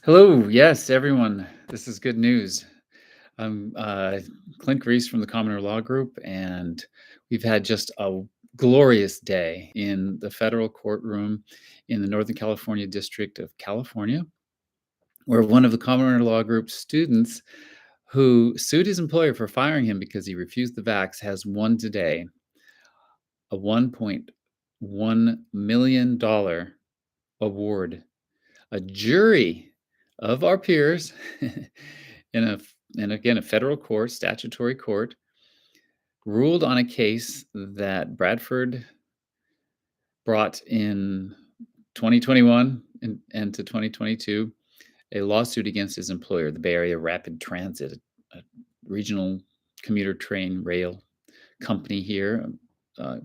Hello, yes, everyone. This is good news. I'm Clint Reese from the Commoner Law Group, and we've had just a glorious day in the federal courtroom in the Northern California District of California, where one of the Commoner Law Group's students who sued his employer for firing him because he refused the vax has won today a $1.1 million award. A jury of our peers in a and again a federal court, statutory court, ruled on a case that Bradford brought in 2021 and to 2022, a lawsuit against his employer, the Bay Area Rapid Transit, a regional commuter train rail company here.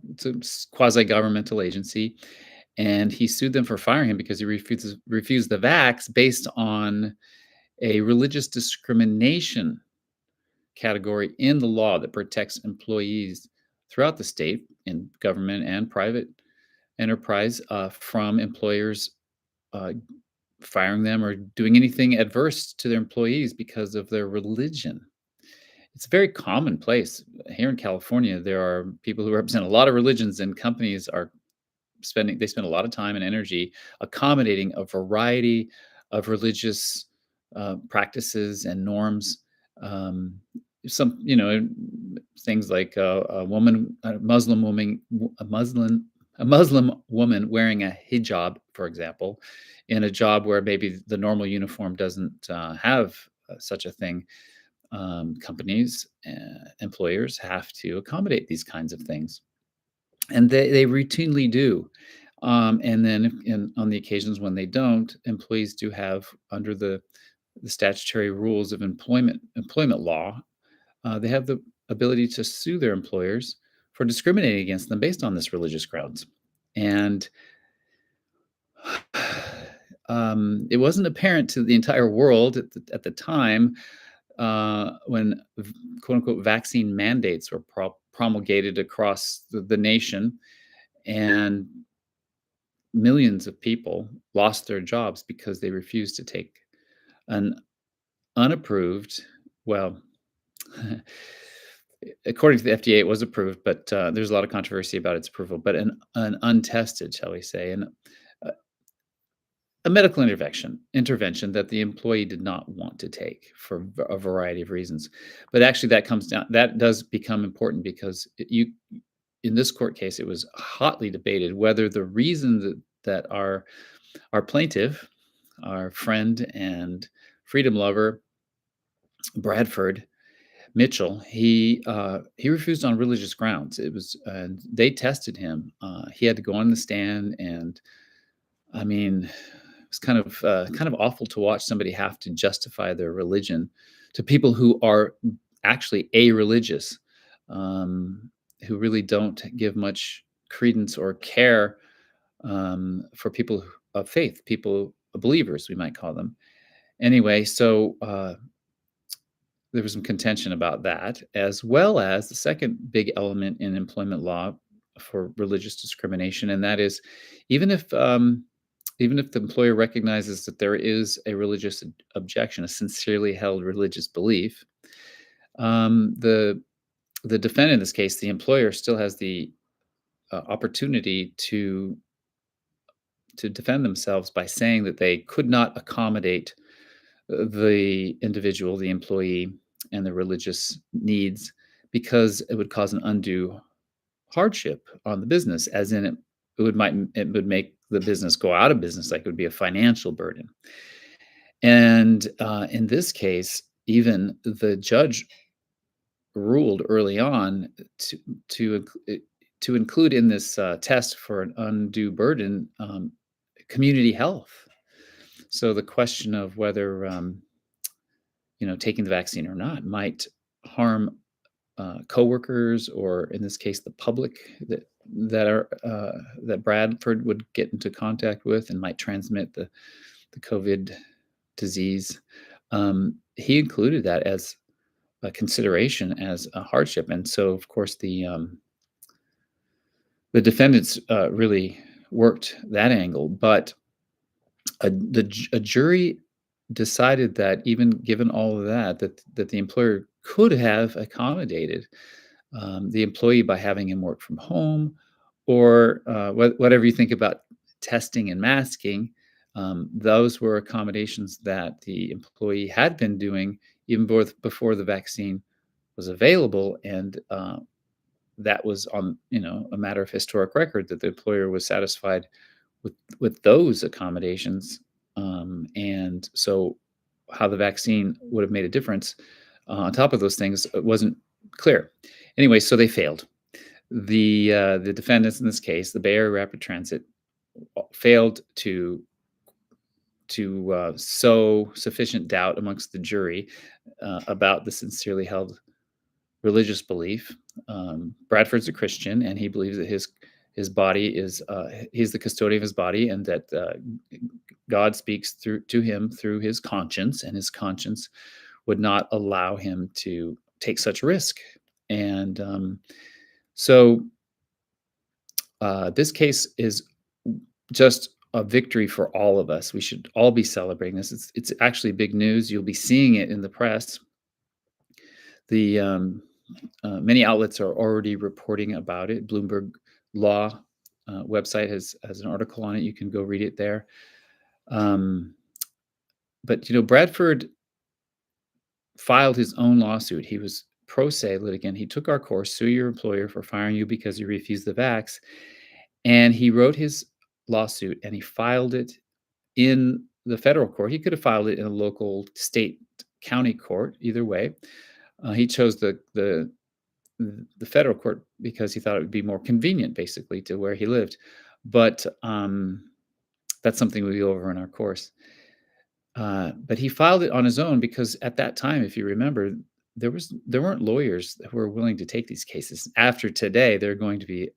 It's a quasi-governmental agency, and he sued them for firing him because he refused the vax based on a religious discrimination category in the law that protects employees throughout the state in government and private enterprise from employers uh, firing them or doing anything adverse to their employees because of their religion. It's very commonplace here in California. There are people who represent a lot of religions, and companies are they spend a lot of time and energy accommodating a variety of religious practices and norms. Um, some, things like a Muslim woman, a Muslim woman wearing a hijab, for example, in a job where maybe the normal uniform doesn't have such a thing. Companies, employers have to accommodate these kinds of things, and they routinely do. And then, on the occasions when they don't, employees do have, under the statutory rules of employment law, they have the ability to sue their employers for discriminating against them based on this religious grounds. And it wasn't apparent to the entire world at the time when quote unquote vaccine mandates were promulgated across the nation, and millions of people lost their jobs because they refused to take an unapproved, well, according to the FDA, it was approved, but there's a lot of controversy about its approval, but an untested, shall we say, and uh, a medical intervention that the employee did not want to take for a variety of reasons. But actually, that does become important because in this court case, it was hotly debated whether the reason that our plaintiff, our friend and freedom lover, Bradford Mitchell, he refused on religious grounds. It was They tested him. He had to go on the stand, and I mean, it's kind of awful to watch somebody have to justify their religion to people who are actually a-religious, who really don't give much credence or care for people of faith, people believers, we might call them. Anyway, so there was some contention about that, as well as the second big element in employment law for religious discrimination, and that is even if um, even if the employer recognizes that there is a religious objection, a sincerely held religious belief, the defendant, in this case, the employer, still has the opportunity to defend themselves by saying that they could not accommodate the individual, the employee, and the religious needs because it would cause an undue hardship on the business, as in it would make the business go out of business, like it would be a financial burden. And in this case, even the judge ruled early on to to include in this test for an undue burden, community health. So the question of whether taking the vaccine or not might harm coworkers, or in this case, the public that Bradford would get into contact with and might transmit the COVID disease. He included that as a consideration, as a hardship, and so of course the defendants really worked that angle, but a jury decided that even given all of that the employer could have accommodated the employee by having him work from home, or whatever you think about testing and masking. Those were accommodations that the employee had been doing even before the vaccine was available, and that was on a matter of historic record that the employer was satisfied with those accommodations, and so how the vaccine would have made a difference on top of those things wasn't clear. Anyway, so they failed. The defendants in this case, the Bay Area Rapid Transit, failed to sow sufficient doubt amongst the jury about the sincerely held religious belief. Bradford's a Christian, and he believes that his body is he's the custodian of his body, and that God speaks through to him through his conscience, and his conscience would not allow him to take such risk. And so this case is just a victory for all of us. We should all be celebrating this. It's actually big news. You'll be seeing it in the press. The many outlets are already reporting about it. Bloomberg Law website has an article on it. You can go read it there. But Bradford filed his own lawsuit. He was pro se litigant. He took our course, sue your employer for firing you because you refused the vax, and he wrote his lawsuit and he filed it in the federal court. He could have filed it in a local, state, county court. Either way, he chose the federal court because he thought it would be more convenient, basically, to where he lived. But that's something we go over in our course. But he filed it on his own because at that time, if you remember, there weren't lawyers who were willing to take these cases. After today, there are going to be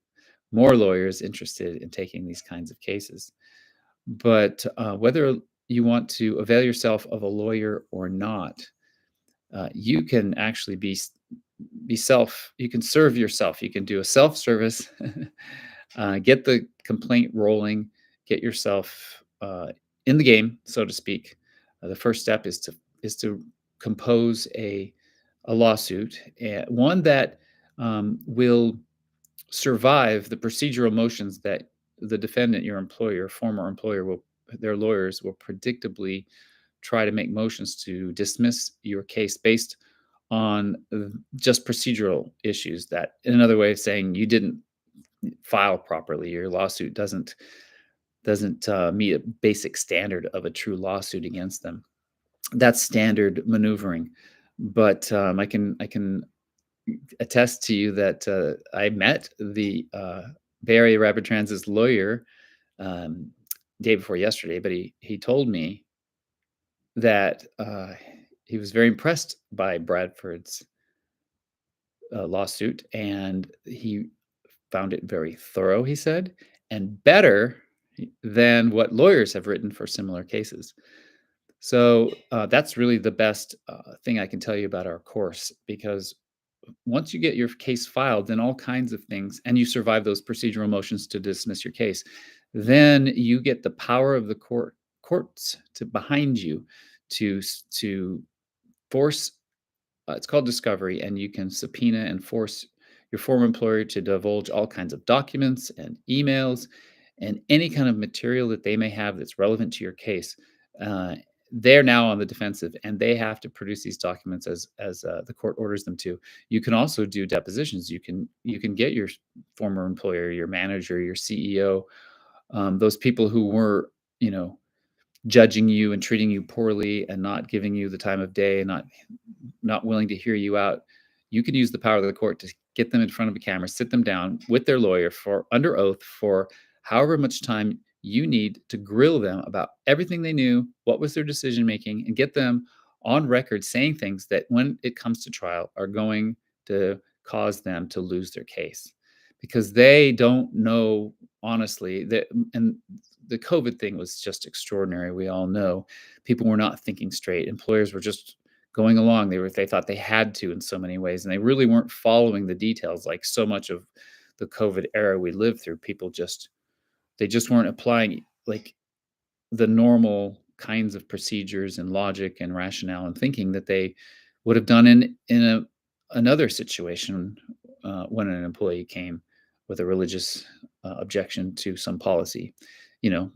more lawyers interested in taking these kinds of cases. But whether you want to avail yourself of a lawyer or not, you can actually you can serve yourself. You can do a self-service, get the complaint rolling, get yourself in the game, so to speak. The first step is to compose a lawsuit, one that will survive the procedural motions that the defendant, your employer, former employer, their lawyers will predictably try to make motions to dismiss your case based on just procedural issues. That, in another way of saying, you didn't file properly, your lawsuit doesn't meet a basic standard of a true lawsuit against them. That's standard maneuvering. But I can attest to you that I met the Bay Area Rapid Transit's lawyer day before yesterday, but he told me that he was very impressed by Bradford's lawsuit, and he found it very thorough, he said, and better than what lawyers have written for similar cases. So that's really the best thing I can tell you about our course, because once you get your case filed, then all kinds of things, and you survive those procedural motions to dismiss your case, then you get the power of the courts to behind you to force. It's called discovery, and you can subpoena and force your former employer to divulge all kinds of documents and emails and any kind of material that they may have that's relevant to your case. Uh, they're now on the defensive, and they have to produce these documents as the court orders them to. You can also do depositions. You can get your former employer, your manager, your CEO, those people who were judging you and treating you poorly and not giving you the time of day and not willing to hear you out. You can use the power of the court to get them in front of a camera, sit them down with their lawyer for under oath for however much time you need to grill them about everything they knew, what was their decision making, and get them on record saying things that when it comes to trial are going to cause them to lose their case, because they don't know honestly that. And the COVID thing was just extraordinary. We all know people were not thinking straight. Employers were just going along. They thought they had to in so many ways, and they really weren't following the details. Like so much of the COVID era we lived through, they just weren't applying like the normal kinds of procedures and logic and rationale and thinking that they would have done in another situation when an employee came with a religious objection to some policy. You know,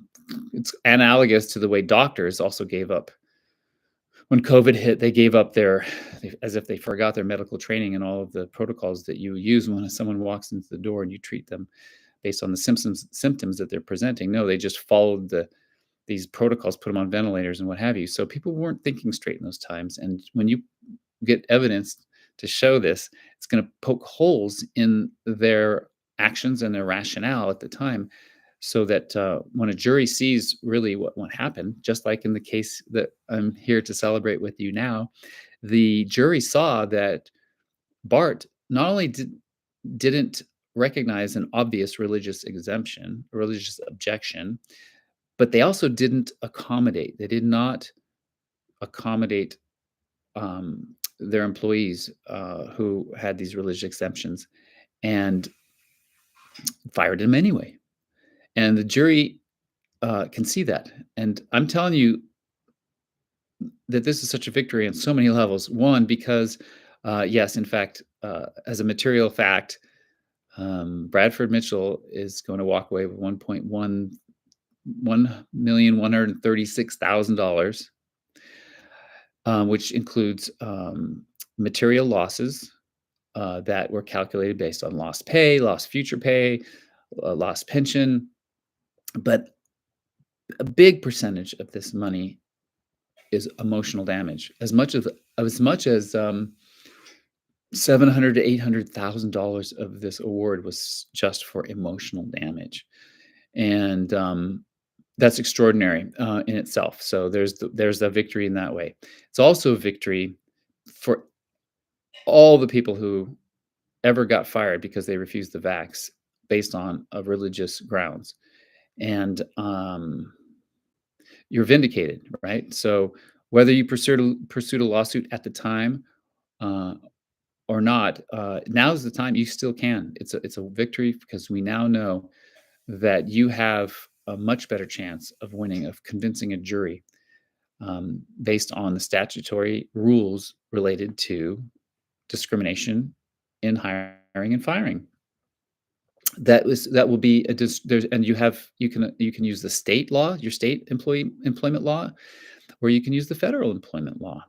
it's analogous to the way doctors also gave up when COVID hit. They gave up as if they forgot their medical training and all of the protocols that you use when someone walks into the door and you treat them based on the symptoms that they're presenting. No, they just followed these protocols, put them on ventilators and what have you. So people weren't thinking straight in those times. And when you get evidence to show this, it's going to poke holes in their actions and their rationale at the time, so that when a jury sees really what happened, just like in the case that I'm here to celebrate with you now, the jury saw that BART not only didn't recognize an obvious religious exemption, religious objection, but they also didn't accommodate. They did not accommodate their employees who had these religious exemptions, and fired them anyway. And the jury can see that. And I'm telling you that this is such a victory on so many levels. One, because yes, in fact, as a material fact, Bradford Mitchell is going to walk away with $1,136,000, which includes material losses that were calculated based on lost pay, lost future pay, lost pension. But a big percentage of this money is emotional damage. As much as 700 to $800,000 of this award was just for emotional damage, and that's extraordinary in itself. So there's a victory in that way. It's also a victory for all the people who ever got fired because they refused the vax based on religious grounds, and you're vindicated, right? So whether you pursued a lawsuit at the time uh, or not, now's the time. You still can. It's a victory because we now know that you have a much better chance of winning, of convincing a jury based on the statutory rules related to discrimination in hiring and firing. That will be there's, and you can use the state law, your state employment law, or you can use the federal employment law,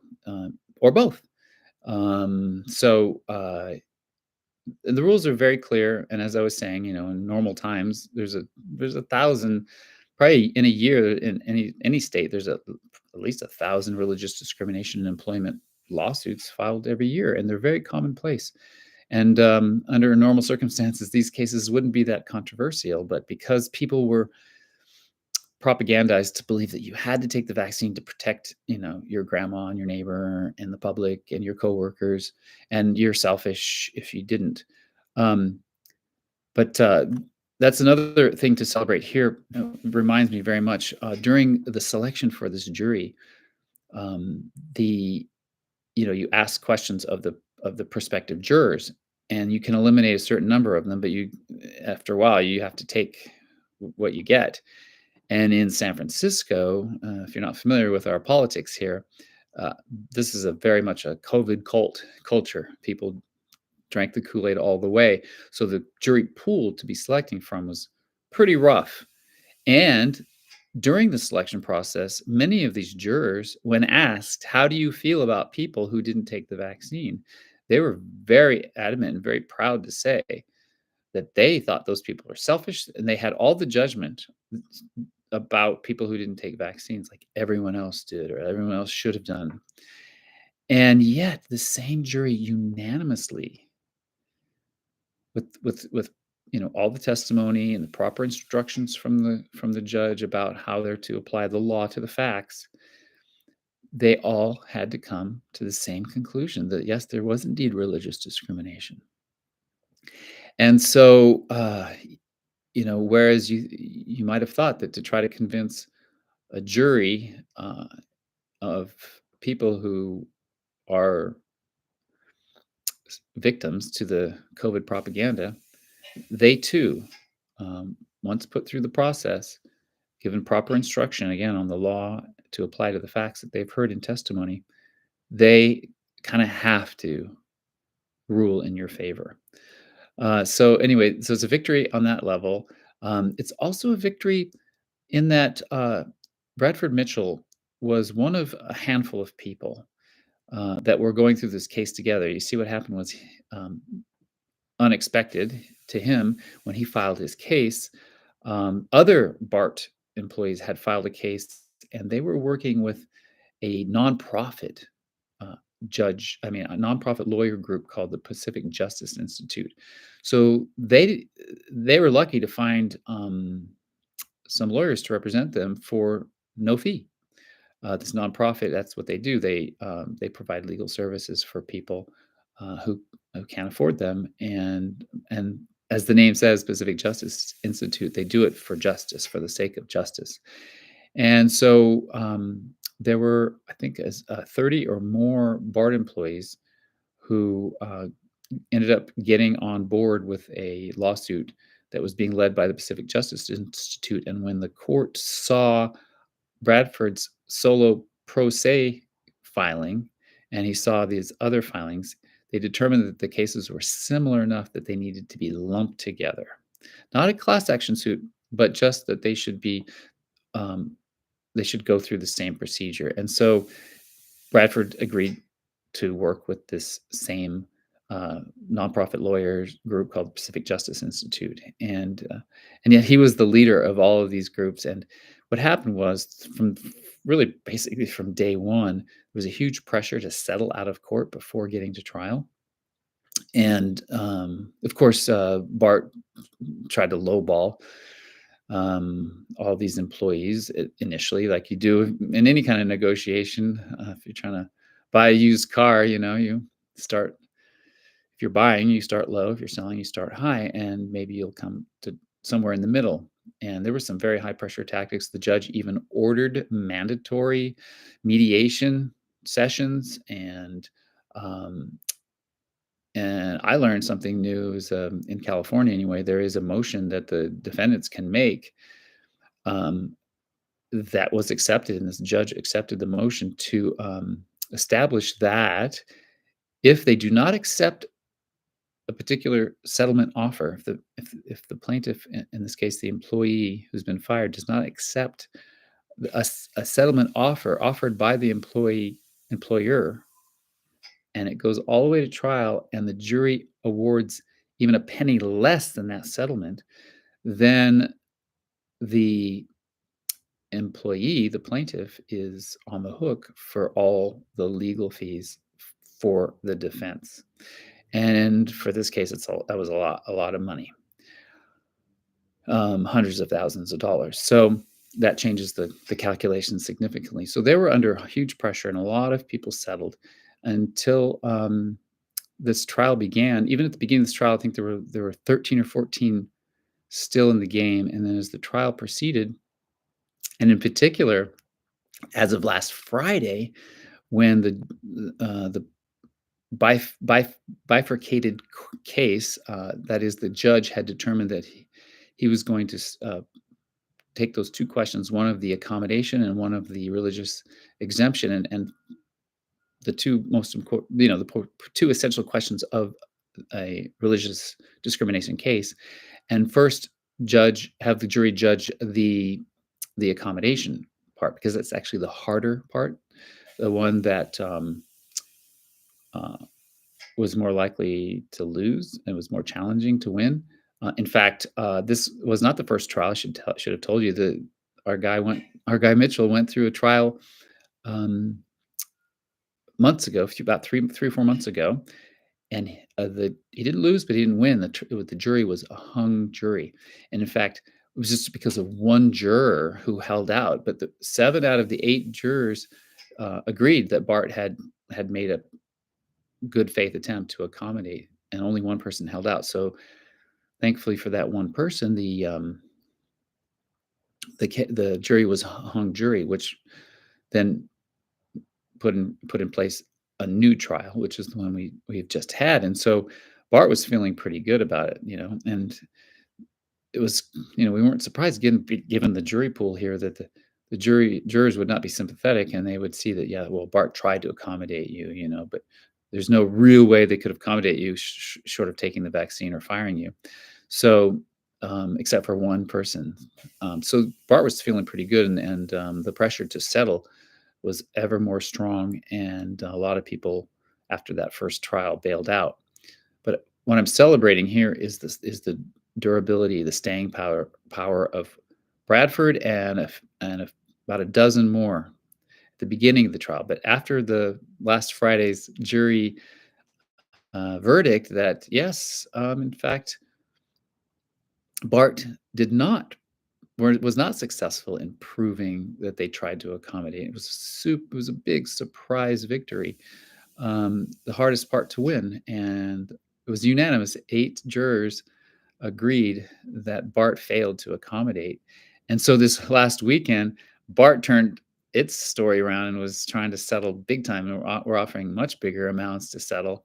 or both. And the rules are very clear. And as I was saying, in normal times, there's a thousand, probably in a year in any state, there's at least 1,000 religious discrimination and employment lawsuits filed every year, and they're very commonplace. And under normal circumstances, these cases wouldn't be that controversial. But because people were propagandized to believe that you had to take the vaccine to protect, your grandma and your neighbor and the public and your coworkers, and you're selfish if you didn't. Um, but that's another thing to celebrate here. Reminds me very much during the selection for this jury, the you ask questions of the prospective jurors, and you can eliminate a certain number of them, but after a while you have to take what you get. And in San Francisco, if you're not familiar with our politics here, uh, this is a very much a COVID culture. People drank the Kool-Aid all the way. So the jury pool to be selecting from was pretty rough. And during the selection process, many of these jurors, when asked, how do you feel about people who didn't take the vaccine? They were very adamant and very proud to say that they thought those people were selfish, and they had all the judgment about people who didn't take vaccines like everyone else did or everyone else should have done. And yet the same jury unanimously, with all the testimony and the proper instructions from the judge about how they're to apply the law to the facts, they all had to come to the same conclusion that yes, there was indeed religious discrimination. And so whereas you might have thought that to try to convince a jury of people who are victims to the COVID propaganda, they too, once put through the process, given proper instruction again on the law to apply to the facts that they've heard in testimony, they kind of have to rule in your favor. So anyway, so it's a victory on that level. It's also a victory in that Bradford Mitchell was one of a handful of people that were going through this case together. You see, what happened was um, unexpected to him when he filed his case. Other BART employees had filed a case, and they were working with a nonprofit uh, a nonprofit lawyer group called the Pacific Justice Institute. So they were lucky to find some lawyers to represent them for no fee. This nonprofit, that's what they do. They provide legal services for people who can't afford them, and as the name says, Pacific Justice Institute, they do it for justice, for the sake of justice. And so there were, I think, as 30 or more BART employees who ended up getting on board with a lawsuit that was being led by the Pacific Justice Institute. And when the court saw Bradford's solo pro se filing and he saw these other filings, they determined that the cases were similar enough that they needed to be lumped together. Not a class action suit, but just that um, they should go through the same procedure. And so Bradford agreed to work with this same nonprofit lawyers group called Pacific Justice Institute, and yet he was the leader of all of these groups. And what happened was, from really basically from day one, there was a huge pressure to settle out of court before getting to trial. And of course, Bart tried to lowball all these employees initially, like you do in any kind of negotiation. If you're trying to buy a used car, you start, if you're buying, you start low. If you're selling, you start high, and maybe you'll come to somewhere in the middle. And there were some very high pressure tactics. The judge even ordered mandatory mediation sessions, um, and I learned something new is, in California anyway, there is a motion that the defendants can make, um, that was accepted, and this judge accepted the motion to establish that if they do not accept a particular settlement offer, if the plaintiff, in this case the employee who's been fired, does not accept a settlement offer offered by the employer, and it goes all the way to trial, and the jury awards even a penny less than that settlement, then the employee, the plaintiff, is on the hook for all the legal fees for the defense. And for this case, that was a lot of money, hundreds of thousands of dollars. So that changes the calculation significantly. So they were under huge pressure, and a lot of people settled until this trial began. Even at the beginning of this trial, I think there were 13 or 14 still in the game. And then as the trial proceeded, and in particular, as of last Friday, when the bifurcated case, that is, the judge had determined that he was going to take those two questions, one of the accommodation and one of the religious exemption, and the two most important, the two essential questions of a religious discrimination case, and first have the jury judge the accommodation part, because that's actually the harder part, the one that uh, was more likely to lose and was more challenging to win. In fact, this was not the first trial. I should have told you that our guy Mitchell went through a trial um, months ago, about 3 or 4 months ago, and he didn't lose, but he didn't win. The jury was a hung jury, and in fact, it was just because of one juror who held out. But the 7 out of the 8 jurors agreed that Bart had made a good faith attempt to accommodate, and only one person held out. So thankfully for that one person, the jury was a hung jury, which then put in place a new trial, which is the one we've just had. And so Bart was feeling pretty good about it, and it was, we weren't surprised, given the jury pool here, that the jurors would not be sympathetic, and they would see that, yeah, well, Bart tried to accommodate you, but there's no real way they could accommodate you short of taking the vaccine or firing you. So, except for one person. So Bart was feeling pretty good, and the pressure to settle was ever more strong, and a lot of people after that first trial bailed out. But what I'm celebrating here is the durability, the staying power of Bradford and about a dozen more at the beginning of the trial. But after the last Friday's jury verdict, that yes, in fact, Bart did not was not successful in proving that they tried to accommodate. It was a big surprise victory, the hardest part to win, and it was unanimous. 8 jurors agreed that Bart failed to accommodate. And so this last weekend, Bart turned its story around and was trying to settle big time. And we're offering much bigger amounts to settle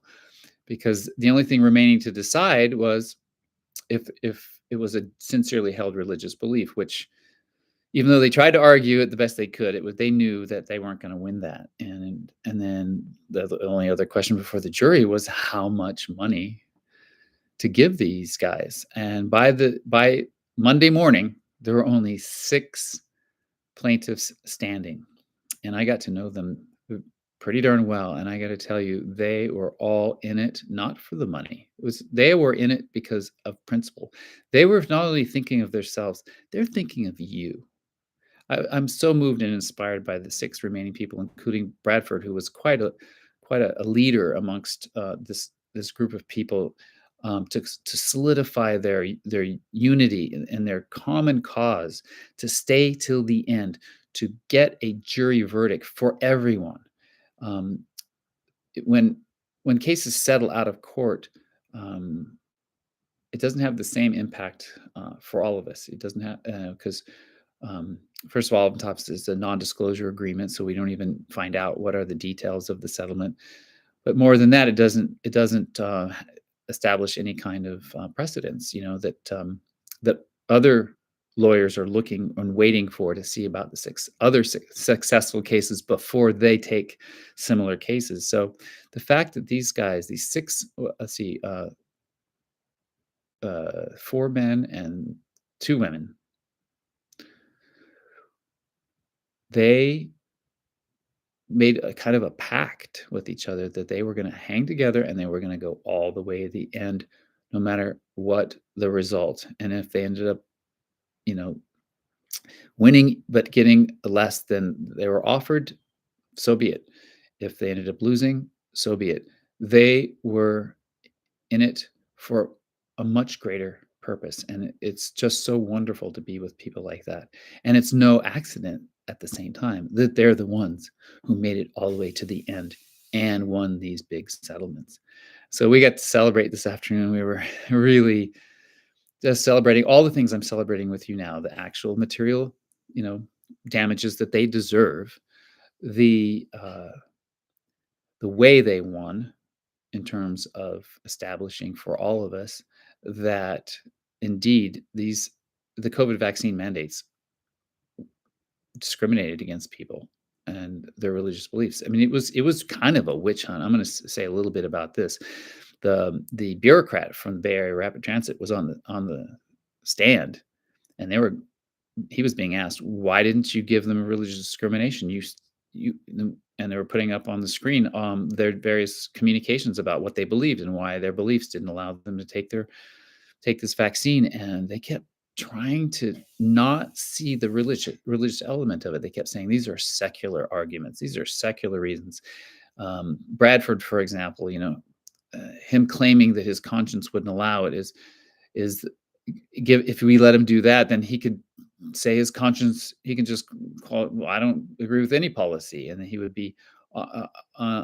because the only thing remaining to decide was if it was a sincerely held religious belief, which even though they tried to argue it the best they could, they knew that they weren't going to win that. And then the only other question before the jury was how much money to give these guys. And by Monday morning, there were only 6 plaintiffs standing, and I got to know them pretty darn well. And I got to tell you, they were all in it not for the money. They were in it because of principle. They were not only thinking of themselves, they're thinking of you. I'm so moved and inspired by the 6 remaining people, including Bradford, who was quite a leader amongst this group of people, to solidify their unity and their common cause, to stay till the end, to get a jury verdict for everyone. Um, when cases settle out of court, um, it doesn't have the same impact for all of us. It doesn't have because um, first of all, oftentimes it's a non-disclosure agreement, so we don't even find out what are the details of the settlement. But more than that, it doesn't establish any kind of precedence. That other lawyers are looking and waiting for to see about the 6 other successful cases before they take similar cases. So the fact that these guys, these 6, let's see, 4 men and 2 women, they made a kind of a pact with each other that they were going to hang together and they were going to go all the way to the end, no matter what the result. And if they ended up, you know, winning but getting less than they were offered, so be it. If they ended up losing, so be it. They were in it for a much greater purpose. And it's just so wonderful to be with people like that. And it's no accident at the same time that they're the ones who made it all the way to the end and won these big settlements. So we got to celebrate this afternoon. We were really just celebrating all the things I'm celebrating with you now, the actual material, you know, damages that they deserve, the the way they won, in terms of establishing for all of us that indeed the COVID vaccine mandates discriminated against people and their religious beliefs. I mean, it was kind of a witch hunt. I'm going to say a little bit about this. The bureaucrat from the Bay Area Rapid Transit was on the stand, and he was being asked, why didn't you give them a religious discrimination? You and they were putting up on the screen their various communications about what they believed and why their beliefs didn't allow them to take this vaccine. And they kept trying to not see the religious element of it. They kept saying these are secular arguments, these are secular reasons. Bradford, for example, him claiming that his conscience wouldn't allow it is give if we let him do that, then he could say his conscience, he can just call it, well, I don't agree with any policy, and then he would be uh, uh,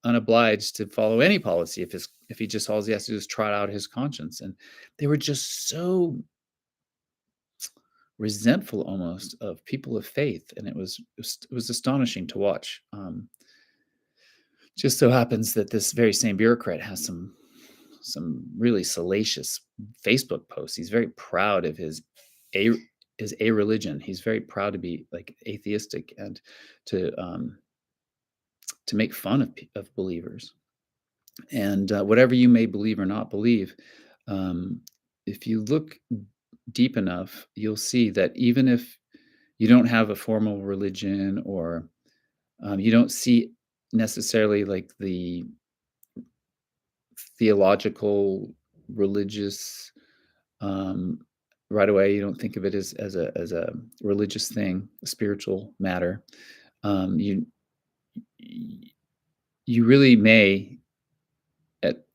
unobliged to follow any policy if he just all he has to do is trot out his conscience. And they were just so resentful almost of people of faith, and it was astonishing to watch. Just so happens that this very same bureaucrat has some really salacious Facebook posts. He's very proud of his a is a religion. He's very proud to be like atheistic and to um, to make fun of believers. And whatever you may believe or not believe, um, if you look deep enough, you'll see that even if you don't have a formal religion or you don't see necessarily like the theological, religious um, right away. You don't think of it as a religious thing, a spiritual matter. You you really may,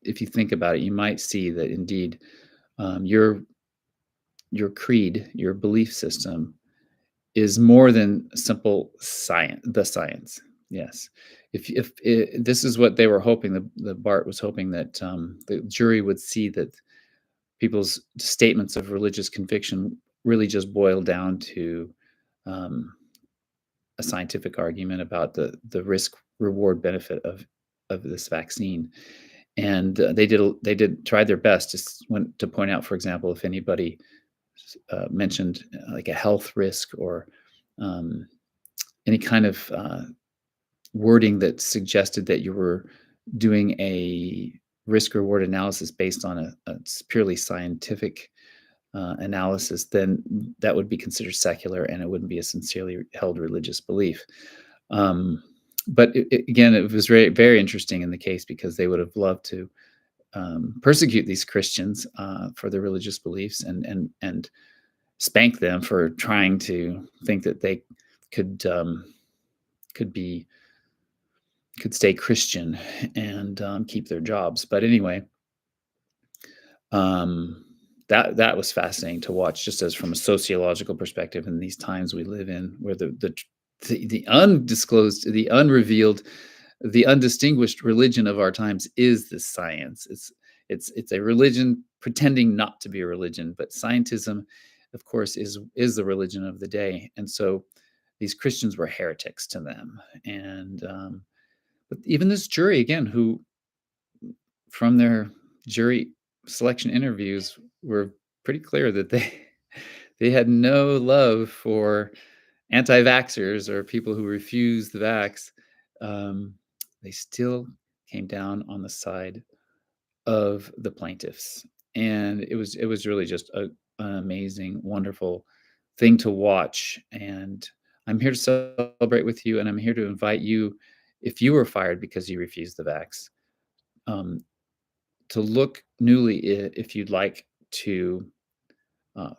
if you think about it, you might see that indeed your creed, your belief system, is more than simple science. The science, yes. If this is what they were hoping, the BART was hoping that the jury would see that people's statements of religious conviction really just boil down to um, a scientific argument about the risk reward benefit of this vaccine. And they did tried their best to to point out, for example, if anybody mentioned like a health risk or um, any kind of wording that suggested that you were doing a risk reward analysis based on a purely scientific analysis, then that would be considered secular and it wouldn't be a sincerely held religious belief. Um, but again, it was very, very interesting in the case because they would have loved to persecute these Christians for their religious beliefs and spank them for trying to think that they could could be could stay Christian and keep their jobs. But anyway, um, that was fascinating to watch, just as from a sociological perspective in these times we live in, where the undisclosed, the unrevealed, the undistinguished religion of our times is the science. It's a religion pretending not to be a religion, but scientism, of course, is the religion of the day. And so these Christians were heretics to them. And but even this jury again, who from their jury selection interviews were pretty clear that they they had no love for anti-vaxxers or people who refuse the vax. um, they still came down on the side of the plaintiffs, and it was really just an amazing, wonderful thing to watch. And I'm here to celebrate with you, and I'm here to invite you, if you were fired because you refused the vax, um, to look newly if you'd like to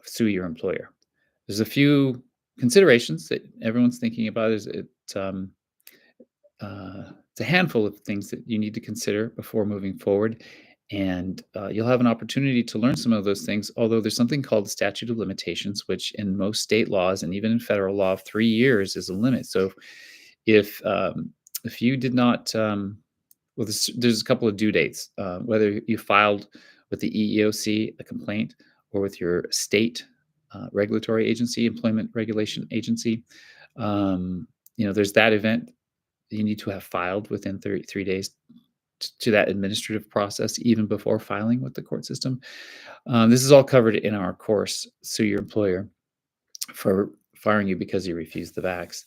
sue your employer. There's a few considerations that everyone's thinking about. Um, it's a handful of things that you need to consider before moving forward, and you'll have an opportunity to learn some of those things. Although there's something called the statute of limitations, which in most state laws and even in federal law, 3 years is a limit. So if if you did not well, there's a couple of due dates. Whether you filed with the EEOC a complaint or with your state regulatory agency, employment regulation agency, um, there's that event. You need to have filed within 33 days to that administrative process, even before filing with the court system. This is all covered in our course, Sue Your Employer for firing you because you refused the vax.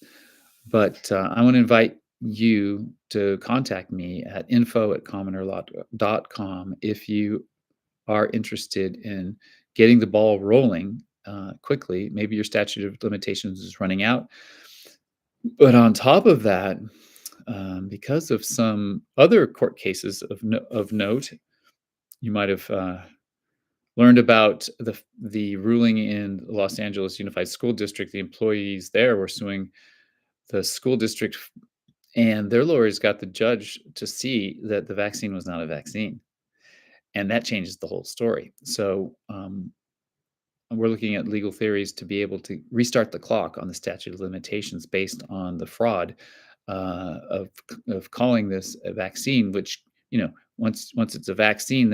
But I want to invite you to contact me at info@commonerlaw.com if you are interested in getting the ball rolling quickly. Maybe your statute of limitations is running out. But on top of that, because of some other court cases of note, you might have learned about the ruling in Los Angeles Unified School District. The employees there were suing the school district, and their lawyers got the judge to see that the vaccine was not a vaccine, and that changes the whole story. So we're looking at legal theories to be able to restart the clock on the statute of limitations based on the fraud of calling this a vaccine, which once it's a vaccine,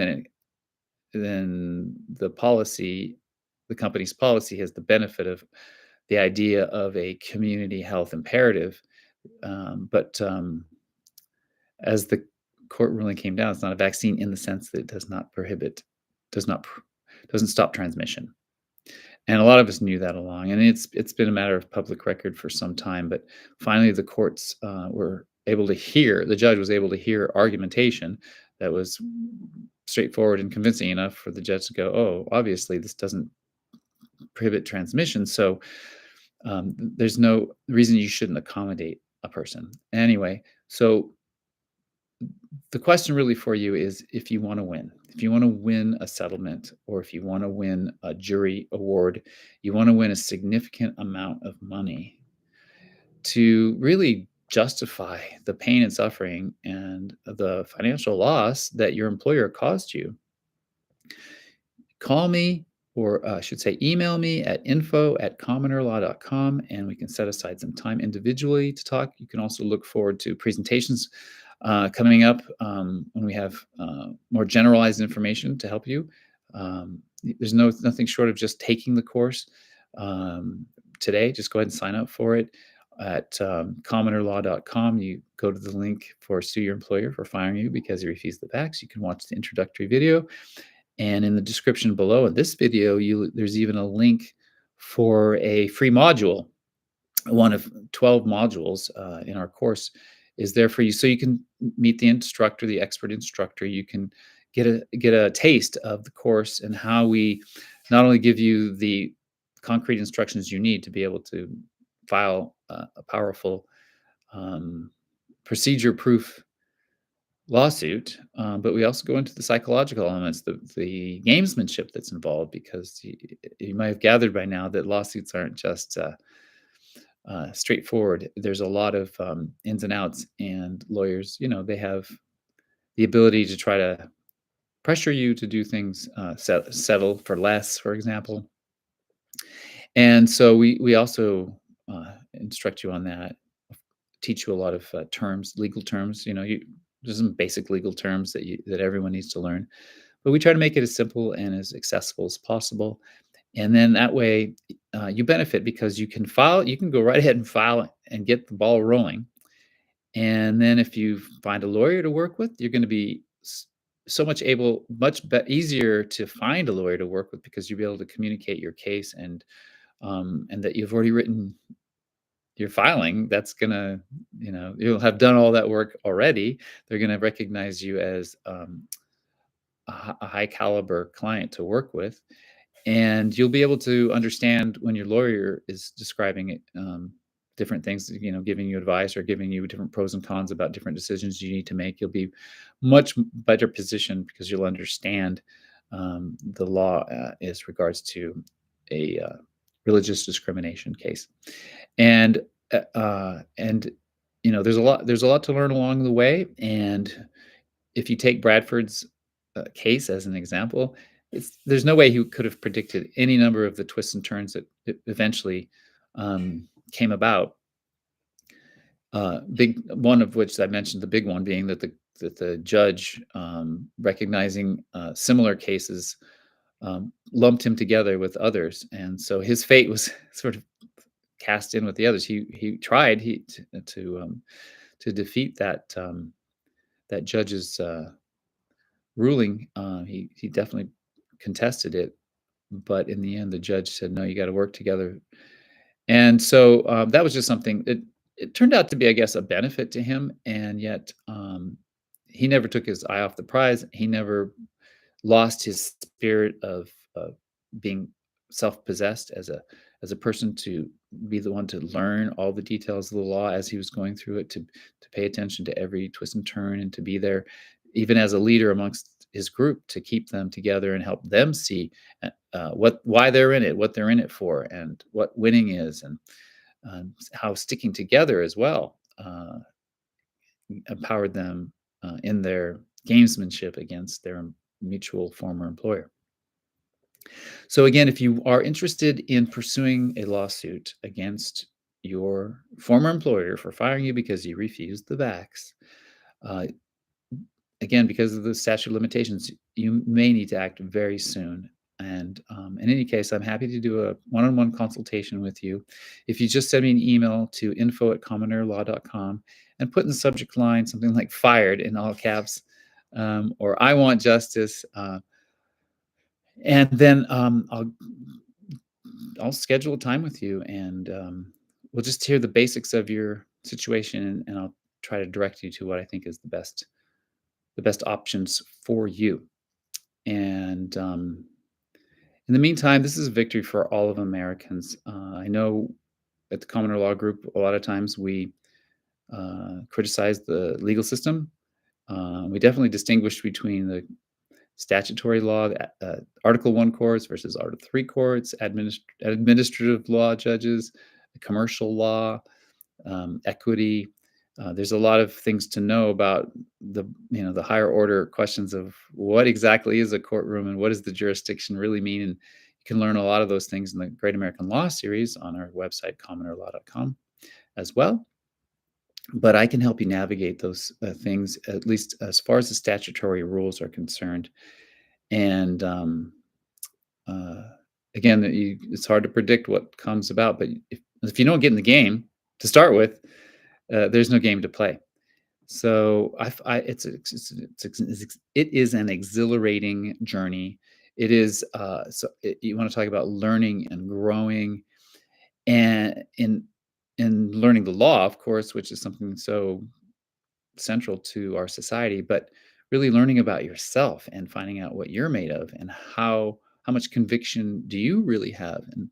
then the company's policy has the benefit of the idea of a community health imperative. But as the court ruling came down, it's not a vaccine in the sense that it does not prohibit, does not doesn't stop transmission. And a lot of us knew that along, and it's been a matter of public record for some time, but finally the courts, were able to hear the judge was able to hear argumentation that was straightforward and convincing enough for the judge to go, "Oh, obviously this doesn't prohibit transmission, so, there's no reason you shouldn't accommodate a person." Anyway, so the question really for you is if you want to win. If you want to win a settlement or if you want to win a jury award, you want to win a significant amount of money to really justify the pain and suffering and the financial loss that your employer caused you. Call me, or I should say email me at info@commonerlaw.com, and we can set aside some time individually to talk. You can also look forward to presentations coming up when we have more generalized information to help you. There's nothing short of just taking the course today. Just go ahead and sign up for it at commonerlaw.com. You go to the link for sue your employer for firing you because he refused the vax. You can watch the introductory video, and in the description below in this video, there's even a link for a free module. One of 12 modules in our course is there for you, so you can meet the instructor, the expert instructor. You can get a taste of the course and how we not only give you the concrete instructions you need to be able to file a powerful procedure-proof lawsuit, but we also go into the psychological elements, the gamesmanship that's involved, because you might have gathered by now that lawsuits aren't just straightforward. There's a lot of ins and outs, and lawyers, they have the ability to try to pressure you to do things, settle for less, for example. And so we also instruct you on that, teach you a lot of terms, legal terms. There's some basic legal terms that everyone needs to learn, but we try to make it as simple and as accessible as possible. And then that way, you benefit because you can file. You can go right ahead and file and get the ball rolling. And then if you find a lawyer to work with, you're going to be so easier to find a lawyer to work with because you'll be able to communicate your case, and that you've already written your filing. That's gonna, you'll have done all that work already. They're going to recognize you as a high caliber client to work with, and you'll be able to understand when your lawyer is describing it, different things, giving you advice or giving you different pros and cons about different decisions you need to make. You'll be much better positioned because you'll understand the law as regards to a religious discrimination case. And there's a lot to learn along the way. And if you take Bradford's case as an example, there's no way he could have predicted any number of the twists and turns that eventually came about. Big one of which I mentioned, the big one being that the judge, recognizing similar cases, lumped him together with others, and so his fate was sort of cast in with the others. He tried to defeat that judge's ruling. He definitely contested it, but in the end, the judge said, "No, you got to work together." And so that was just something. It turned out to be, I guess, a benefit to him, and yet he never took his eye off the prize. He never lost his spirit of being self-possessed as a person, to be the one to learn all the details of the law as he was going through it, to pay attention to every twist and turn, and to be there even as a leader amongst his group to keep them together and help them see why they're in it, what they're in it for, and what winning is, and how sticking together as well empowered them in their gamesmanship against their mutual former employer. So again, if you are interested in pursuing a lawsuit against your former employer for firing you because you refused the vax, uh, again, because of the statute of limitations, you may need to act very soon. And in any case, I'm happy to do a one-on-one consultation with you. If you just send me an email to info@commonerlaw.com and put in the subject line something like "fired" in all caps, or "I want justice," and then I'll I'll schedule a time with you, and we'll just hear the basics of your situation, and I'll try to direct you to what I think is the best options for you. And in the meantime, this is a victory for all of Americans. I know at the Commoner Law Group, a lot of times we criticize the legal system. We definitely distinguish between the statutory law, Article 1 courts versus Article 3 courts, administrative law judges, commercial law, equity. There's a lot of things to know about the higher order questions of what exactly is a courtroom and what does the jurisdiction really mean. And you can learn a lot of those things in the Great American Law series on our website, commonerlaw.com, as well. But I can help you navigate those things, at least as far as the statutory rules are concerned. And uh, again, it's hard to predict what comes about, but if you don't get in the game to start with, there's no game to play. So it is an exhilarating journey. It is you want to talk about learning and growing, and in learning the law, of course, which is something so central to our society, but really learning about yourself and finding out what you're made of, and how much conviction do you really have, and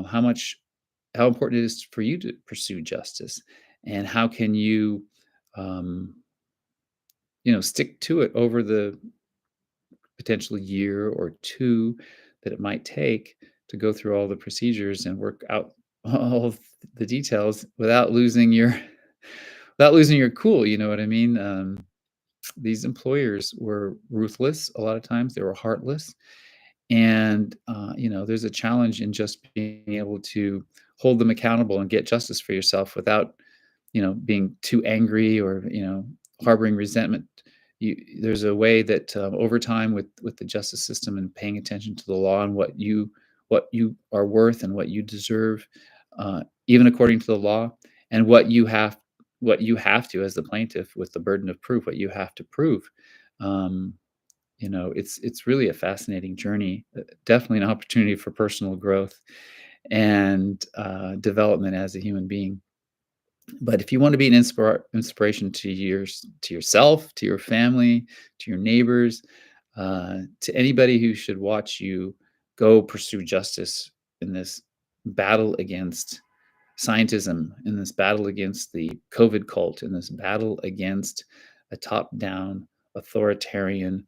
how important it is for you to pursue justice, and how can you um, stick to it over the potential year or two that it might take to go through all the procedures and work out all of the details without losing your cool. You know what I mean? These employers were ruthless a lot of times. They were heartless, and there's a challenge in just being able to hold them accountable and get justice for yourself without being too angry or harboring resentment. There's a way that over time with the justice system and paying attention to the law and what you are worth and what you deserve, even according to the law, and what you have to, as the plaintiff with the burden of proof, what you have to prove. um, it's really a fascinating journey, definitely an opportunity for personal growth and development as a human being. But if you want to be an inspiration to yourself, to your family, to your neighbors, to anybody who should watch you go pursue justice in this battle against scientism, in this battle against the COVID cult, in this battle against a top-down authoritarian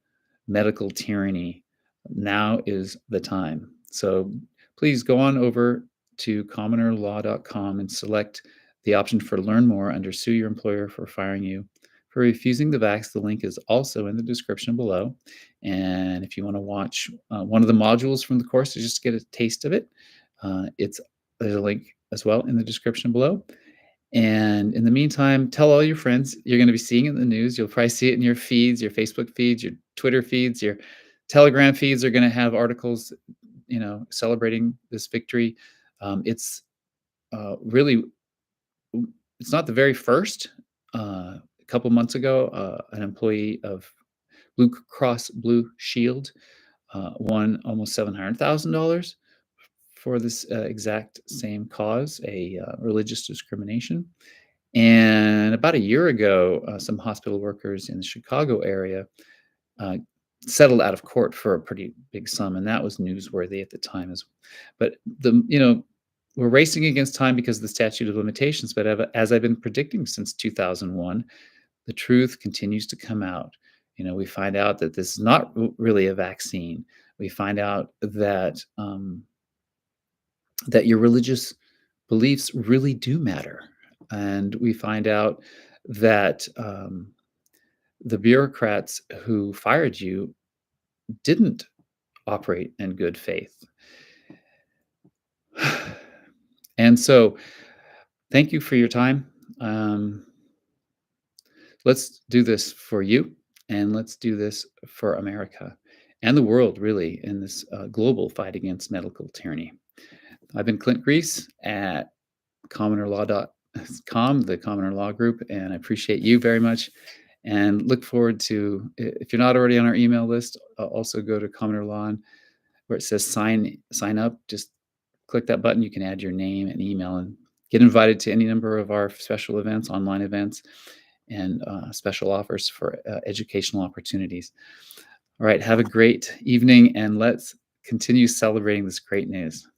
medical tyranny, now is the time. So please go on over to commonerlaw.com and select the option for learn more under sue your employer for firing you for refusing the vax. The link is also in the description below. And if you want to watch one of the modules from the course to just get a taste of it, it's there's a link as well in the description below. And in the meantime, tell all your friends. You're going to be seeing it in the news. You'll probably see it in your feeds, your Facebook feeds, your Twitter feeds, your Telegram feeds are going to have articles, celebrating this victory. It's really, it's not the very first. A couple months ago, an employee of Blue Cross Blue Shield won almost $700,000 for this exact same cause, a religious discrimination. And about a year ago, some hospital workers in the Chicago area uh, settled out of court for a pretty big sum, and that was newsworthy at the time. But we're racing against time because of the statute of limitations. But as I've been predicting since 2001, the truth continues to come out. We find out that this is not really a vaccine. We find out that your religious beliefs really do matter. And we find out that the bureaucrats who fired you didn't operate in good faith. And so, thank you for your time. Let's do this for you, and let's do this for America and the world, really, in this global fight against medical tyranny. I've been Clint Grease at commonerlaw.com, the Commoner Law Group, and I appreciate you very much. And look forward to, if you're not already on our email list, also go to Commoner Law, where it says sign up. Just Click that button, you can add your name and email and get invited to any number of our special events, online events, and special offers for educational opportunities. All right, have a great evening, and let's continue celebrating this great news.